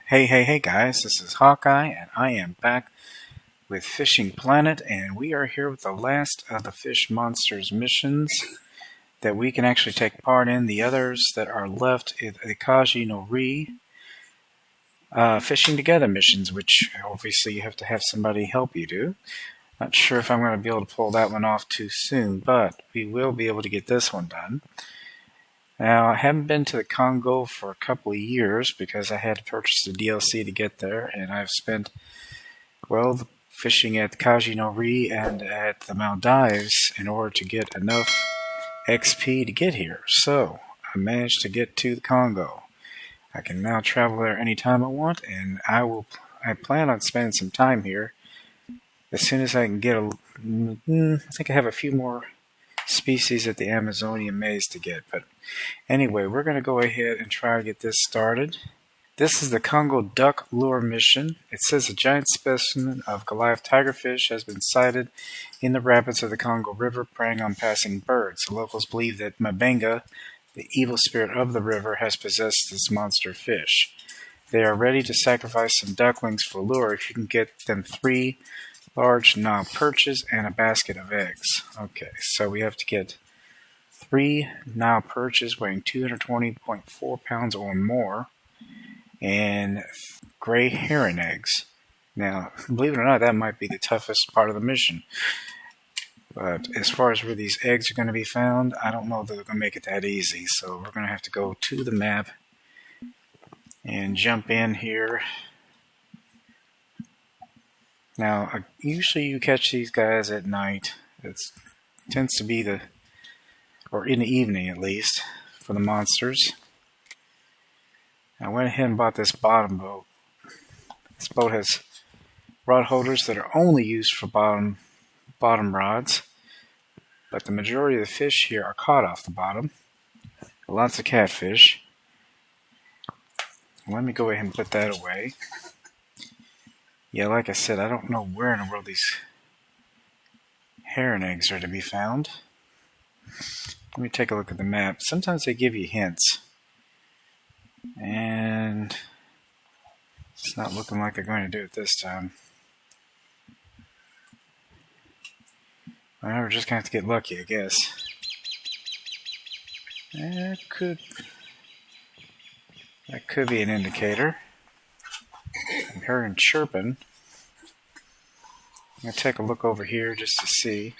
Hey guys, this is Hawkeye and I am back with Fishing Planet, and we are here with the last of the Fish Monsters missions that we can actually take part in. The others that are left is the Kaji no Ri Fishing Together missions, which obviously you have to have somebody help you do. Not sure if I'm going to be able to pull that one off too soon, but we will be able to get this one done. Now, I haven't been to the Congo for a couple of years because I had to purchase the DLC to get there, and I've spent, well, fishing at Kaji no Ri and at the Maldives in order to get enough XP to get here. So, I managed to get to the Congo. I can now travel there anytime I want, and I plan on spending some time here as soon as I can get I think I have a few more species at the Amazonian maze to get, but anyway, we're going to go ahead and try to get this started. This is the Congo Duck lure mission. It says a giant specimen of Goliath Tigerfish has been sighted in the rapids of the Congo River, preying on passing birds. The locals believe that Mabenga, the evil spirit of the river, has possessed this monster fish. They are ready to sacrifice some ducklings for lure if you can get them 3 large Nile perches and a basket of eggs. Okay, so we have to get 3 Nile perches weighing 220.4 pounds or more, and Gray Heron Eggs. Now, believe it or not, that might be the toughest part of the mission. But as far as where these eggs are going to be found, I don't know that they're going to make it that easy. So we're going to have to go to the map and jump in here. Now, usually you catch these guys at night. It tends to be or in the evening at least, for the monsters. I went ahead and bought this bottom boat. This boat has rod holders that are only used for bottom rods, but the majority of the fish here are caught off the bottom. Lots of catfish. Let me go ahead and put that away. Yeah, like I said, I don't know where in the world these heron eggs are to be found. Let me take a look at the map. Sometimes they give you hints. And it's not looking like they're going to do it this time. Well, we're just going to have to get lucky, I guess. That could be an indicator. I'm hearing chirping. I'm going to take a look over here just to see.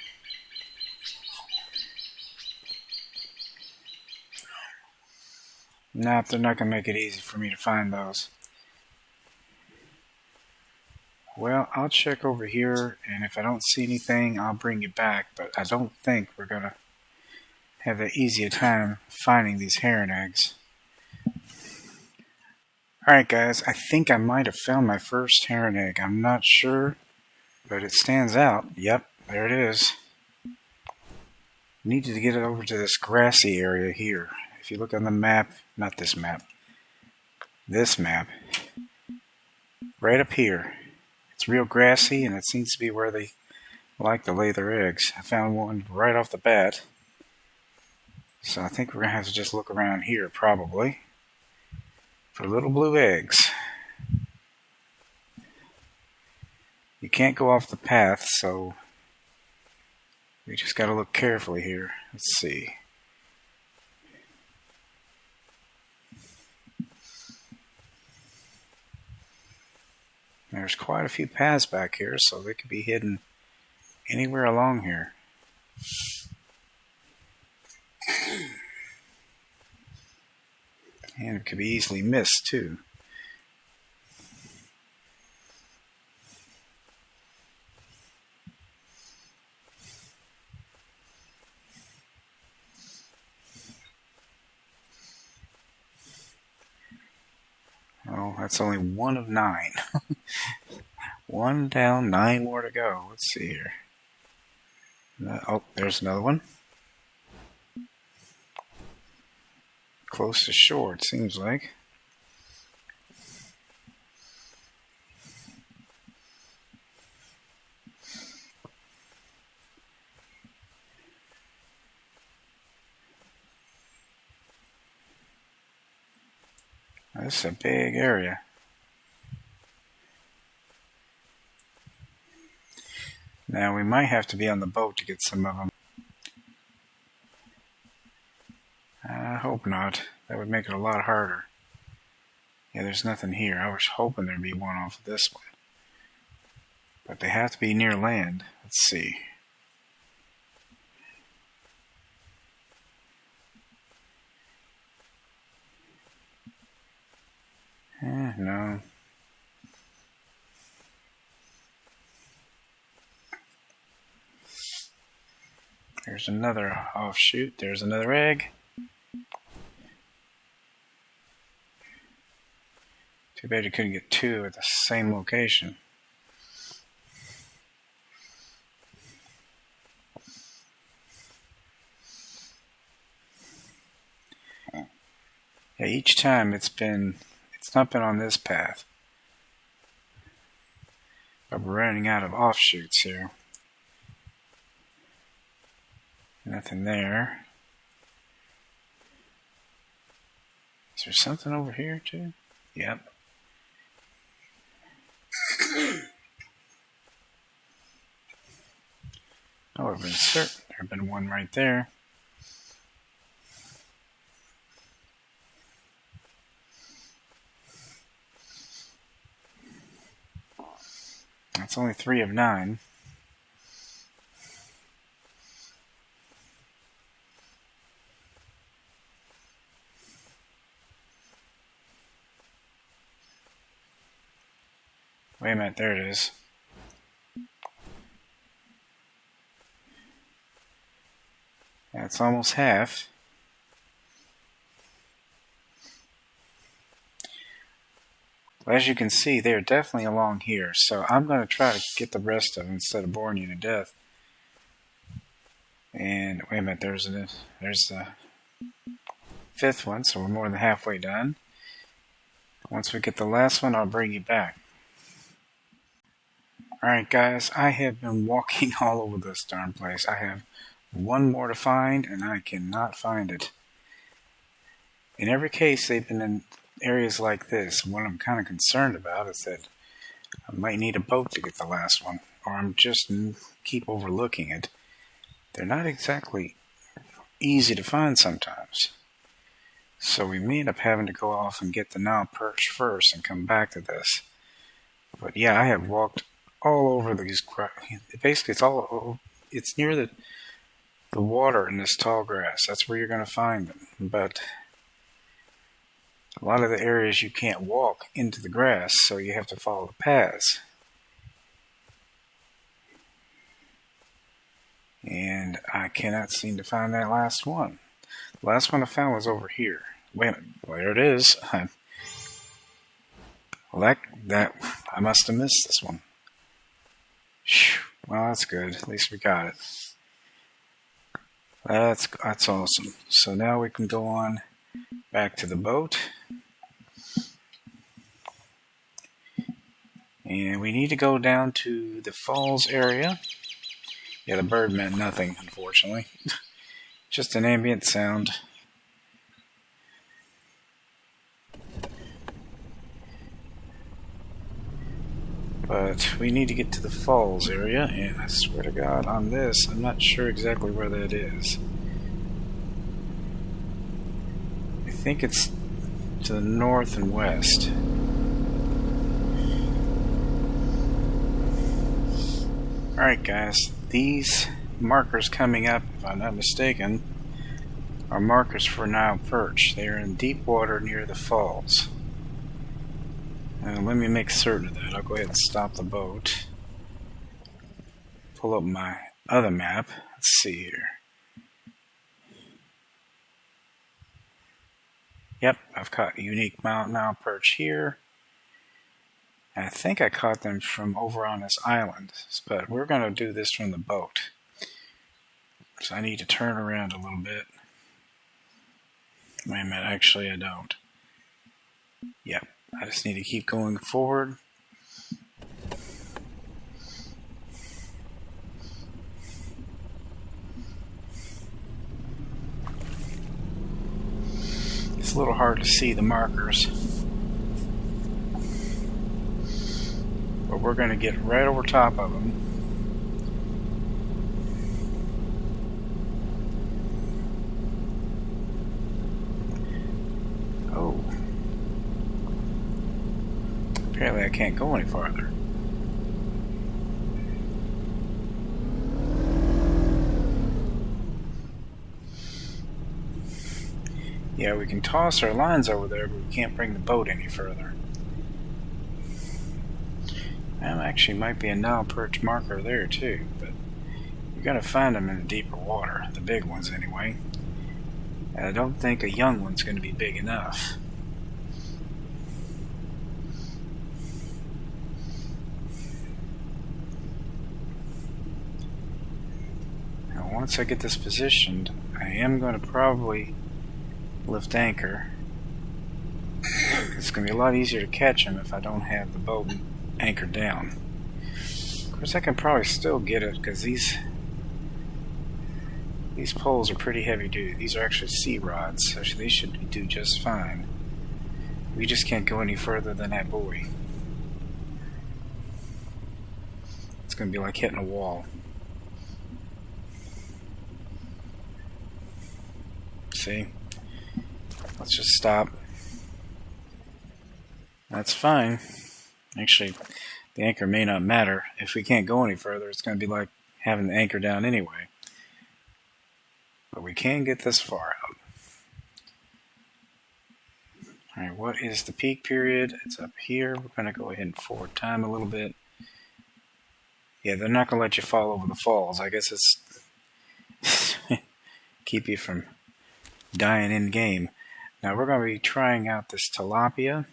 Nope, they're not going to make it easy for me to find those. Well, I'll check over here, and if I don't see anything, I'll bring you back, but I don't think we're going to have that easy a time finding these heron eggs. Alright guys, I think I might have found my first heron egg. I'm not sure, but it stands out. Yep, there it is. Needed to get it over to this grassy area here. If you look on the map, not this map, this map, right up here. It's real grassy, and it seems to be where they like to lay their eggs. I found one right off the bat. So I think we're going to have to just look around here, probably, for little blue eggs. You can't go off the path, so we just got to look carefully here. Let's see. There's quite a few paths back here, so they could be hidden anywhere along here. And it could be easily missed, too. Oh, that's only 1 of 9. 1 down, 9 more to go. Let's see here. Oh, there's another one. Close to shore, it seems like. This is a big area. Now we might have to be on the boat to get some of them. I hope not. That would make it a lot harder. Yeah, there's nothing here. I was hoping there'd be one off of this one. But they have to be near land. Let's see. No. There's another offshoot. There's another egg. Too bad you couldn't get 2 at the same location. Yeah, each time it's not been on this path. But we're running out of offshoots here. Nothing there. Is there something over here too? Yep. Oh, I've been certain there'd been one right there. That's only 3 of 9. Wait a minute, there it is. That's almost half. Well, as you can see, they're definitely along here, so I'm going to try to get the rest of them instead of boring you to death. And wait a minute, there's the 5th one, so we're more than halfway done. Once we get the last one, I'll bring you back. Alright guys, I have been walking all over this darn place. I have 1 more to find, and I cannot find it. In every case, they've been in areas like this. What I'm kind of concerned about is that I might need a boat to get the last one, or I'm just keep overlooking it. They're not exactly easy to find sometimes. So we may end up having to go off and get the Nile Perch first and come back to this. But yeah, I have walked all over these. Basically, it's near the water in this tall grass. That's where you're going to find them. But a lot of the areas you can't walk into the grass, so you have to follow the paths. And I cannot seem to find that last one. The last one I found was over here. Wait a minute, there it is. Well, that I must have missed this one. Well, that's good. At least we got it. That's awesome. So now we can go on back to the boat. And we need to go down to the falls area. Yeah, the bird meant nothing, unfortunately. Just an ambient sound. But we need to get to the falls area, and I swear to God, on this, I'm not sure exactly where that is. I think it's to the north and west. Alright guys, these markers coming up, if I'm not mistaken, are markers for Nile Perch. They are in deep water near the falls. Let me make certain of that. I'll go ahead and stop the boat. Pull up my other map. Let's see here. Yep, I've caught a unique Nile Perch here. I think I caught them from over on this island, but we're going to do this from the boat. So I need to turn around a little bit. Wait a minute, actually I don't. Yep, I just need to keep going forward. It's a little hard to see the markers. But we're going to get right over top of them. Oh. Apparently I can't go any farther. Yeah, we can toss our lines over there, but we can't bring the boat any further. There actually might be a Nile Perch marker there too, but you're going to find them in the deeper water, the big ones anyway. And I don't think a young one's going to be big enough. Now once I get this positioned, I am going to probably lift anchor. It's going to be a lot easier to catch them if I don't have the boat anchored down. Of course I can probably still get it because these poles are pretty heavy duty. These are actually sea rods, so they should do just fine. We just can't go any further than that buoy. It's going to be like hitting a wall. See? Let's just stop. That's fine. Actually, the anchor may not matter. If we can't go any further, it's going to be like having the anchor down anyway. But we can get this far out. Alright, what is the peak period? It's up here. We're going to go ahead and forward time a little bit. Yeah, they're not going to let you fall over the falls. I guess it's keep you from dying in game. Now we're going to be trying out this tilapia.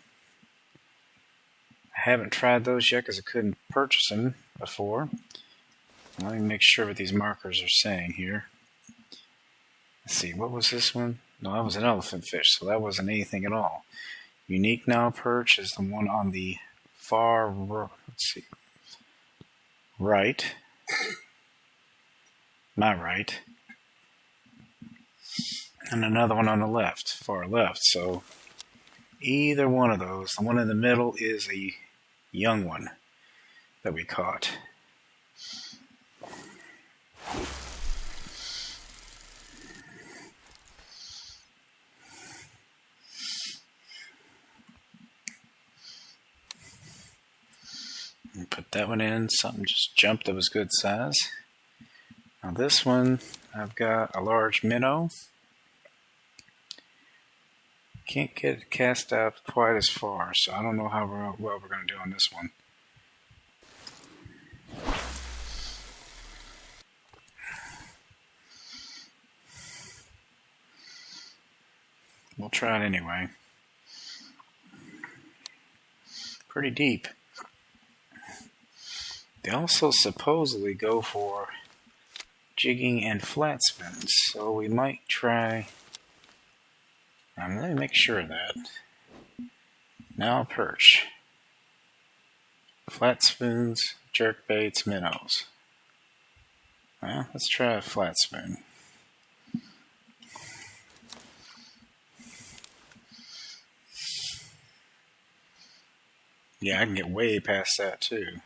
I haven't tried those yet because I couldn't purchase them before. Let me make sure what these markers are saying here. Let's see, what was this one? No, that was an elephant fish, so that wasn't anything at all. Unique Nile Perch is the one on the far, let's see, right. My right. And another one on the left, far left. So either one of those, the one in the middle is a young one that we caught. And put that one in. Something just jumped that was good size. Now this one, I've got a large minnow. Can't get it cast out quite as far, so I don't know how well we're going to do on this one. We'll try it anyway. Pretty deep. They also supposedly go for jigging and flat spins, so we might try. Let me make sure of that. Nile Perch. Flat spoons, jerk baits, minnows. Well, let's try a flat spoon. Yeah, I can get way past that too.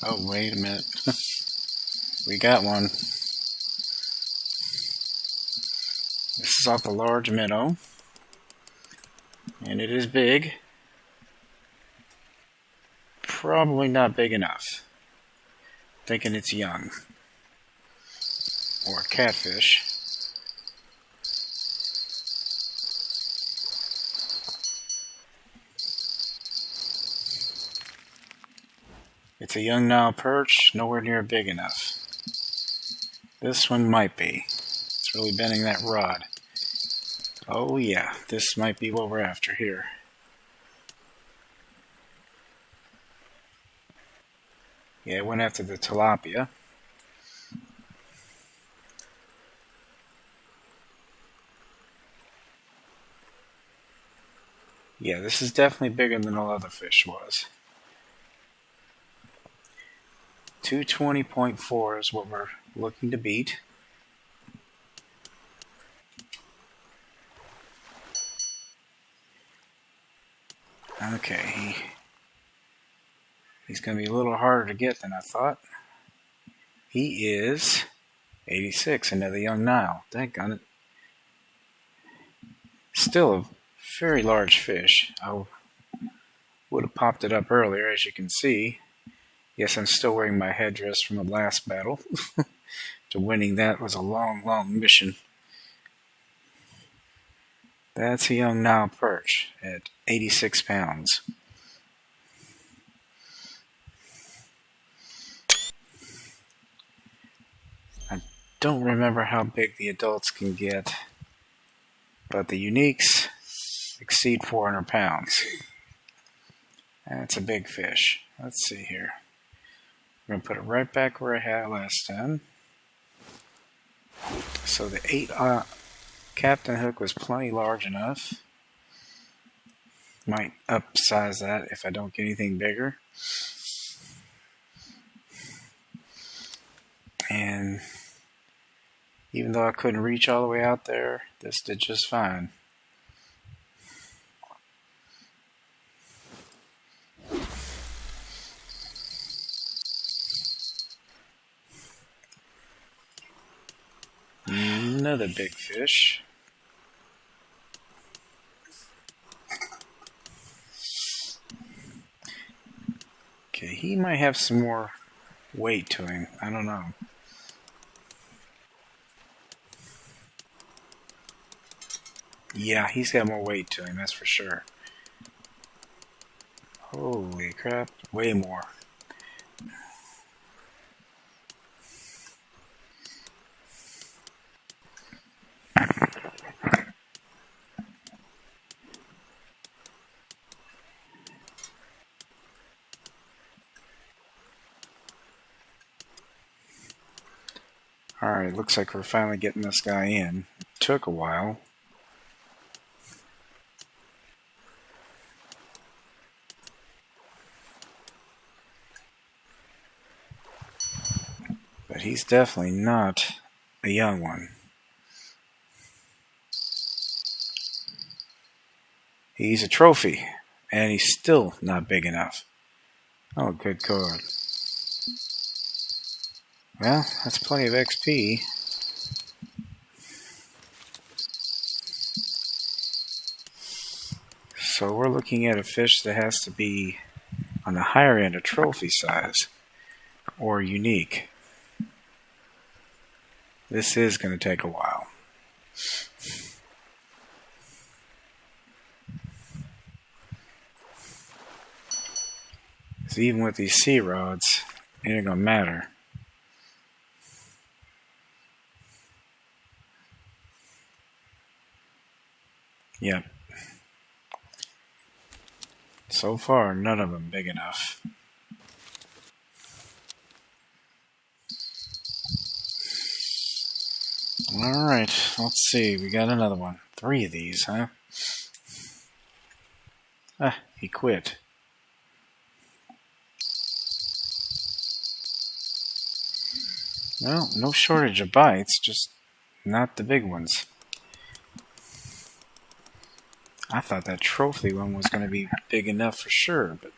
Oh, wait a minute. We got one. This is off a large minnow. And it is big. Probably not big enough. Thinking it's young. Or a catfish. It's a young Nile Perch, nowhere near big enough. This one might be. It's really bending that rod. Oh yeah, this might be what we're after here. Yeah, it went after the tilapia. Yeah, this is definitely bigger than the other fish was. 220.4 is what we're looking to beat. Okay, he's going to be a little harder to get than I thought. He is 86, another young Nile. Daggone it. Still a very large fish. I would have popped it up earlier, as you can see. Yes, I'm still wearing my headdress from the last battle. To winning that was a long, long mission. That's a young Nile Perch at 86 pounds. I don't remember how big the adults can get, but the uniques exceed 400 pounds. That's a big fish. Let's see here. I'm going to put it right back where I had it last time. So the 8 Captain hook was plenty large enough. Might upsize that if I don't get anything bigger. And even though I couldn't reach all the way out there, this did just fine. Another big fish. Okay, he might have some more weight to him. I don't know. Yeah, he's got more weight to him, that's for sure. Holy crap, way more. Alright, looks like we're finally getting this guy in. It took a while. But he's definitely not a young one. He's a trophy, and he's still not big enough. Oh, good God. Well, that's plenty of XP. So we're looking at a fish that has to be on the higher end of trophy size or unique. This is going to take a while. So even with these sea rods, it ain't going to matter. Yep. So far, none of them big enough. Alright, let's see. We got another one. 3 of these, huh? Ah, he quit. Well, no shortage of bites, just not the big ones. I thought that trophy one was going to be big enough for sure, but...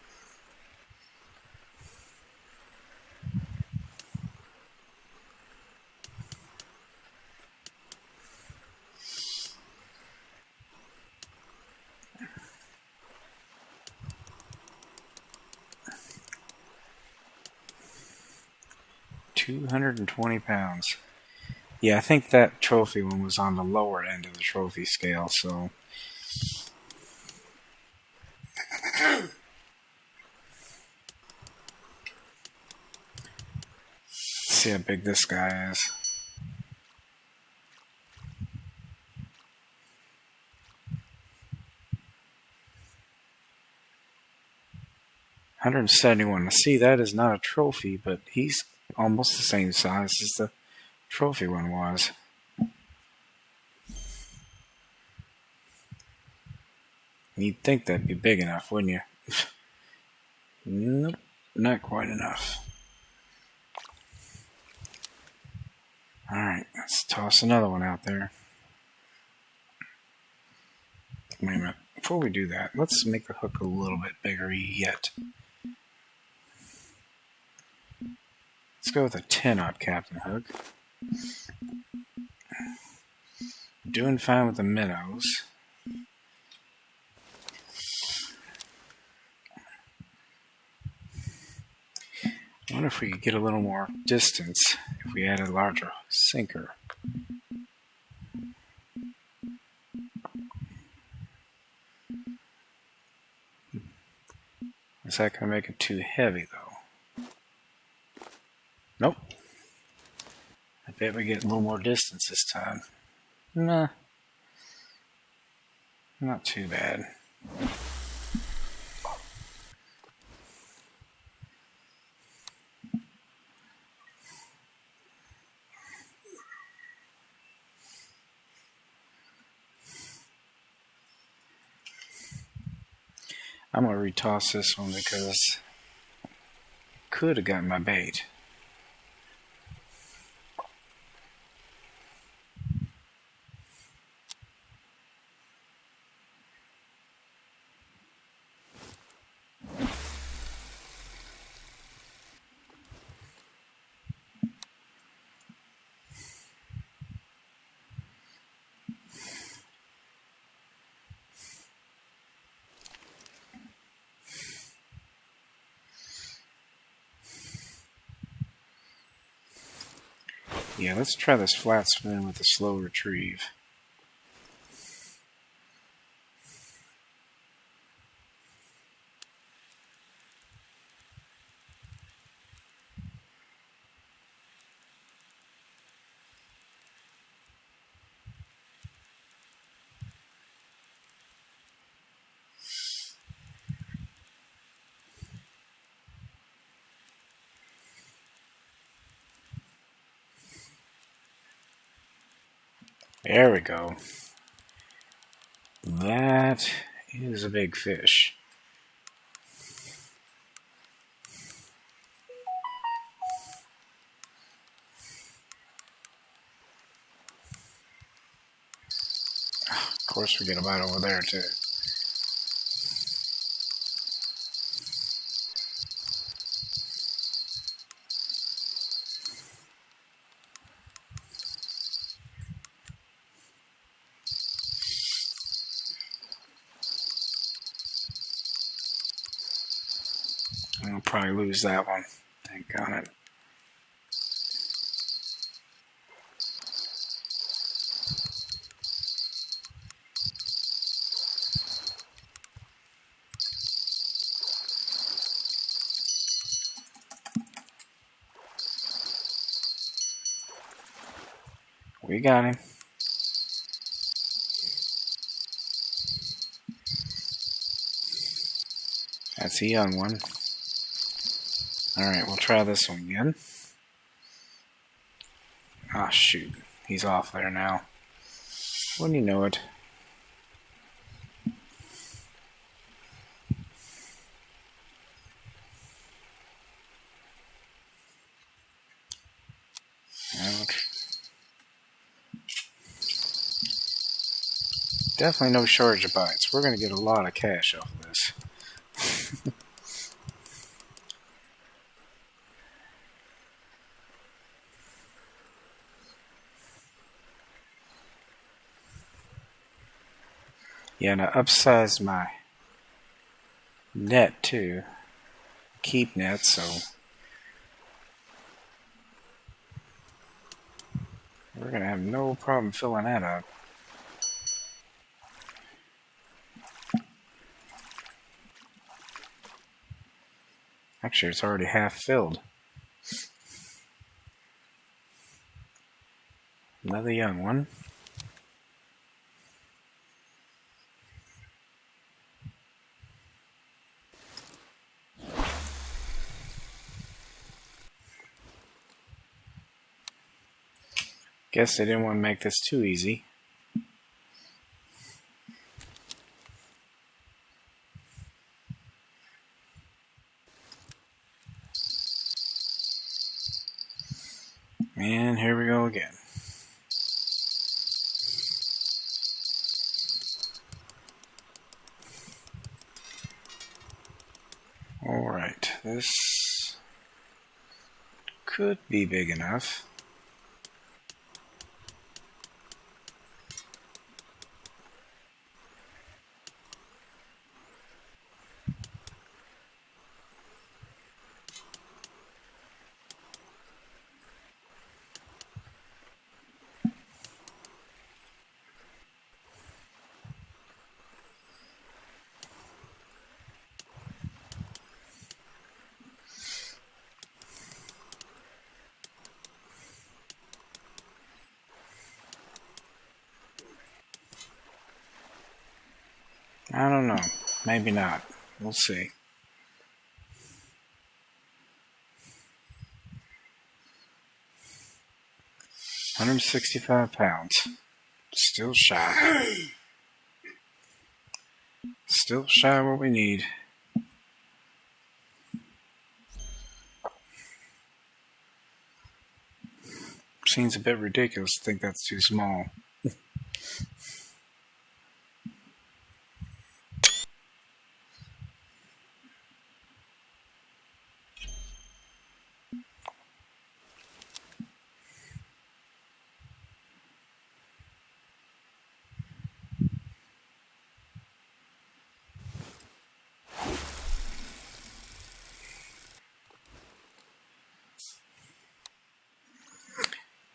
£220. Yeah, I think that trophy one was on the lower end of the trophy scale, so... see how big this guy is. $171. See, that is not a trophy, but he's almost the same size as the trophy one was. You'd think that'd be big enough, wouldn't you? Nope, not quite enough. Alright, let's toss another one out there. Wait a minute. Before we do that, let's make the hook a little bit bigger yet. Let's go with a 10-aught Captain hook. Doing fine with the minnows. I wonder if we could get a little more distance if we had a larger sinker. Is that going to make it too heavy, though? Nope. I bet we get a little more distance this time. Nah. Not too bad. I'm going to retoss this one because I could have gotten my bait. Yeah, let's try this flat spin with a slow retrieve. There we go. That is a big fish. Of course, we get a bite over there, too. I'll probably lose that one. Thank God. We got him. That's a young one. Alright, we'll try this one again. Ah, shoot. He's off there now. Wouldn't you know it? Definitely no shortage of bites. We're going to get a lot of cash off of this. Yeah, and I upsized my net too. Keep net, so we're going to have no problem filling that up. Actually, it's already half filled. Another young one. Guess they didn't want to make this too easy. And here we go again. Alright, this could be big enough. I don't know. Maybe not. We'll see. £165. Still shy. Still shy of what we need. Seems a bit ridiculous to think that's too small.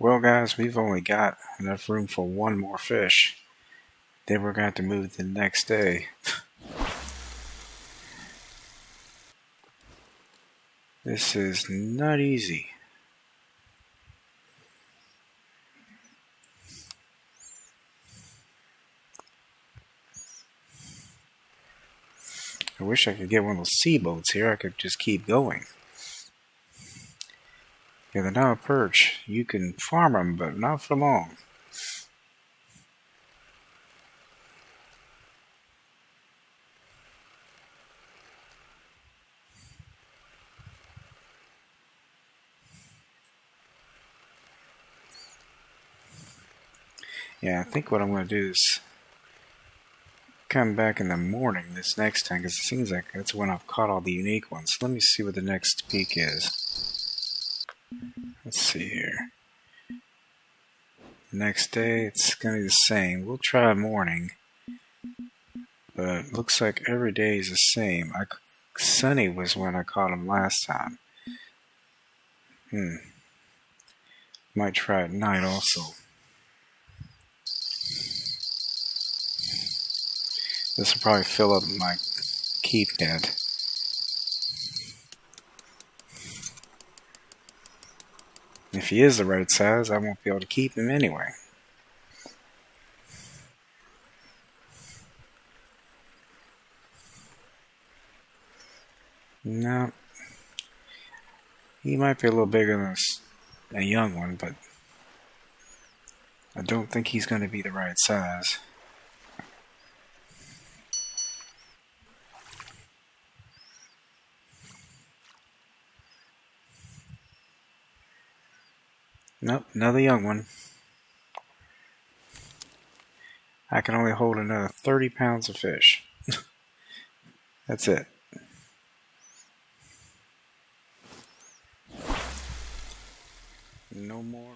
Well, guys, we've only got enough room for one more fish. Then we're going to have to move the next day. This is not easy. I wish I could get one of those sea boats here. I could just keep going. Yeah, the Nile Perch, you can farm them, but not for long. Yeah, I think what I'm going to do is come back in the morning this next time, because it seems like that's when I've caught all the unique ones. Let me see what the next peak is. Let's see here. The next day, it's going to be the same. We'll try morning, but it looks like every day is the same. Sunny was when I caught them last time. Might try at night also. This will probably fill up my keep net. If he is the right size, I won't be able to keep him anyway. No. He might be a little bigger than a young one, but I don't think he's going to be the right size. Nope, another young one. I can only hold another 30 pounds of fish. That's it. No more.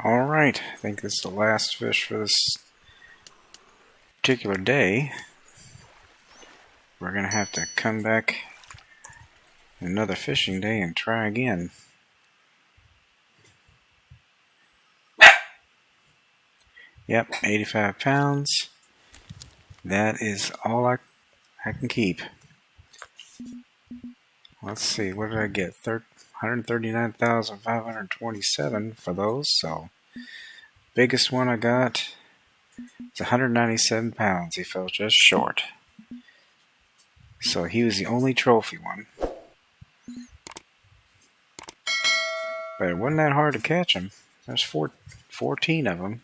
Alright, I think this is the last fish for this particular day. We're going to have to come back another fishing day and try again. Yep, 85 pounds. That is all I can keep. Let's see, what did I get? 139,527 for those. So, biggest one I got is 197 pounds. He fell just short. So he was the only trophy one. But it wasn't that hard to catch them. There's 14 of them.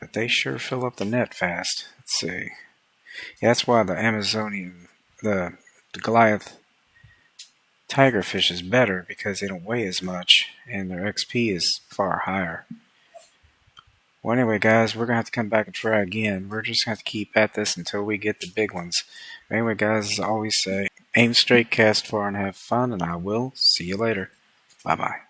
But they sure fill up the net fast. Let's see. Yeah, that's why the Amazonian, the Goliath Tigerfish is better, because they don't weigh as much and their XP is far higher. Well, anyway, guys, we're going to have to come back and try again. We're just going to have to keep at this until we get the big ones. But anyway, guys, as I always say, aim straight, cast far, and have fun, and I will see you later. Bye-bye.